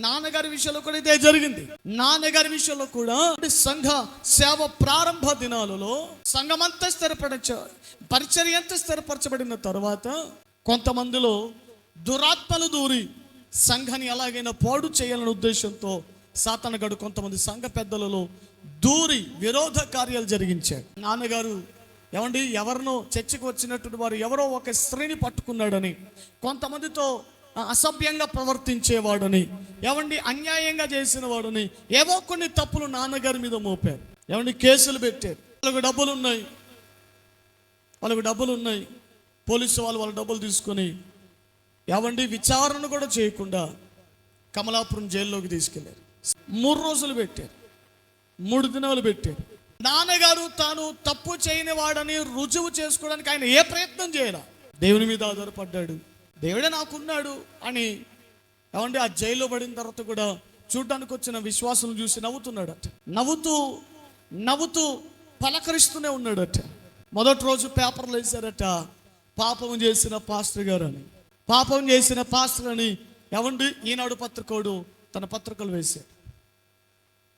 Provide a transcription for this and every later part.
నాన్నగారి విషయంలో కూడా ఇదే జరిగింది. నాన్నగారి విషయంలో కూడా సంఘ సేవ ప్రారంభ దినాలలో సంఘమంతా పరిచర్య అంతా స్థిరపరచబడిన తర్వాత కొంతమందిలో దురాత్మలు దూరి సంఘాన్ని ఎలాగైనా పాడు చేయాలనే ఉద్దేశంతో సాతానుగాడు కొంతమంది సంఘ పెద్దలలో దూరి విరోధ కార్యాలు జరిగించాడు. నాన్నగారు ఎవరినో చర్చకు వచ్చినటువంటి వారు ఎవరో ఒక స్త్రీని పట్టుకున్నాడని, కొంతమందితో అసభ్యంగా ప్రవర్తించేవాడని, అన్యాయంగా చేసిన వాడని ఏవో కొన్ని తప్పులు నాన్నగారి మీద మోపారు. కేసులు పెట్టారు. వాళ్ళకు డబ్బులు ఉన్నాయి. పోలీసు వాళ్ళ డబ్బులు తీసుకొని విచారణ కూడా చేయకుండా కమలాపురం జైల్లోకి తీసుకెళ్లారు. 3 రోజులు పెట్టారు, 3 దినాలు పెట్టారు. నాన్నగారు తాను తప్పు చేయని వాడని రుజువు చేసుకోవడానికి ఆయన ఏ ప్రయత్నం చేయాల, దేవుని మీద ఆధారపడ్డాడు. దేవుడే నాకున్నాడు అని ఆ జైల్లో పడిన తర్వాత కూడా చూడ్డానికి వచ్చిన విశ్వాసం చూసి నవ్వుతున్నాడట. నవ్వుతూ పలకరిస్తూనే ఉన్నాడట. మొదటి రోజు పేపర్లు వేశారట, పాపం చేసిన పాస్టర్ గారు అని. పాపం చేసిన పాస్టర్ అని ఈనాడు పత్రికోడు తన పత్రికలు వేశాడు.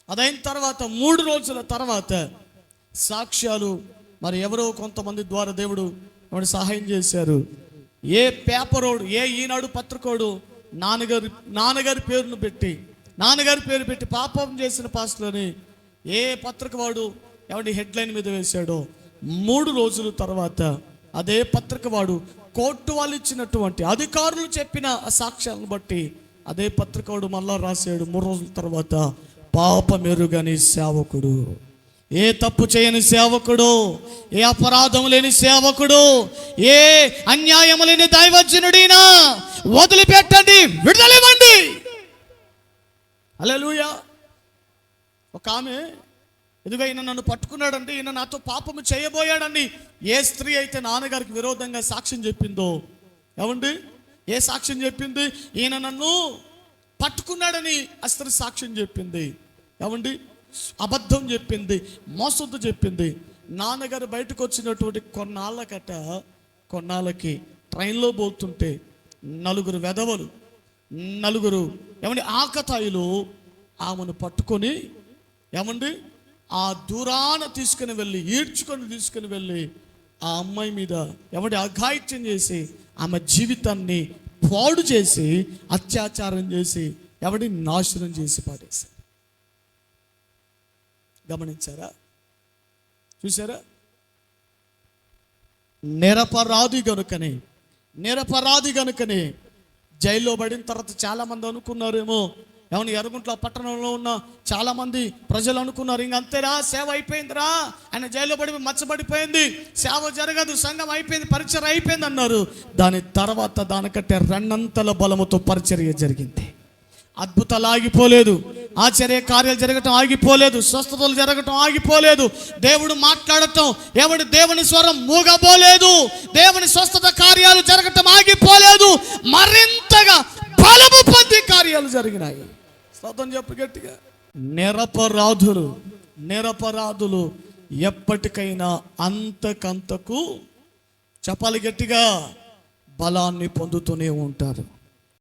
అదైన తర్వాత 3 రోజుల తర్వాత సాక్ష్యాలు మరి ఎవరో కొంతమంది ద్వారా దేవుడు సహాయం చేశారు. ఏ పేపరోడు, ఏ ఈనాడు పత్రికోడు నాన్నగారి పేరు పెట్టి పాపం చేసిన పాస్టర్ అని ఏ పత్రిక వాడు హెడ్లైన్ మీద వేశాడో 3 రోజుల తర్వాత అదే పత్రిక వాడు కోర్టు వాళ్ళు ఇచ్చినటువంటి అధికారులు చెప్పిన సాక్ష్యాలను బట్టి అదే పత్రిక వాడు మళ్ళా రాశాడు 3 రోజుల తర్వాత, పాపమెరుగని సేవకుడు, ఏ తప్పు చేయని సేవకుడు, ఏ అపరాధం లేని సేవకుడు, ఏ అన్యాయం లేని దైవజనుడినా వదిలిపెట్టండి, విడుదలివ్వండి. హల్లెలూయా. ఒక ఆమె ఇదిగో ఈయన నన్ను పట్టుకున్నాడండి, ఈయన నాతో పాపము చేయబోయాడండి ఏ స్త్రీ అయితే నాన్నగారికి విరోధంగా సాక్ష్యం చెప్పిందో, ఏ సాక్ష్యం చెప్పింది? ఈయన నన్ను పట్టుకున్నాడని ఆ స్త్రీ సాక్ష్యం చెప్పింది. అబద్ధం చెప్పింది, మోసంతో చెప్పింది. నాన్నగారు బయటకు వచ్చినటువంటి కొన్నాళ్ళకి ట్రైన్లో పోతుంటే 4 వెధవలు, 4 ఆకతాయిలు ఆమెను పట్టుకొని ఆ దూరాన ఈడ్చుకొని తీసుకుని వెళ్ళి ఆ అమ్మాయి మీద అఘాయిత్యం చేసి ఆమె జీవితాన్ని పాడు చేసి అత్యాచారం చేసి నాశనం చేసి పాడేశారు. గమనించారా? చూసారా? నిరపరాధి గనుకనే జైల్లో పడిన తర్వాత చాలామంది అనుకున్నారేమో, ఎర్రగుంట్ల పట్టణంలో ఉన్న చాలా మంది ప్రజలు అనుకున్నారు, ఇంకంతేరా, సేవ అయిపోయిందిరా, ఆయన జైల్లో పడి మచ్చబడిపోయింది, సేవ జరగదు, సంఘం అయిపోయింది, పరిచర్య అయిపోయింది అన్నారు. దాని తర్వాత దానికంటే 2 అంతల బలముతో పరిచర్య జరిగింది. అద్భుతాలు ఆగిపోలేదు, ఆశ్చర్య కార్యాలు జరగటం ఆగిపోలేదు, స్వస్థతలు జరగటం ఆగిపోలేదు, దేవుడు మాట్లాడటం దేవుని స్వరం మూగబోలేదు, దేవుని స్వస్థత కార్యాలు జరగటం ఆగిపోలేదు, మరింతగా బలము పొంది కార్యాలు జరిగినాయి. స్తోత్రం చెప్పు గట్టిగా. నిరపరాధులు ఎప్పటికైనా అంతకంతకు చెప్పాలి గట్టిగా బలాన్ని పొందుతూనే ఉంటారు.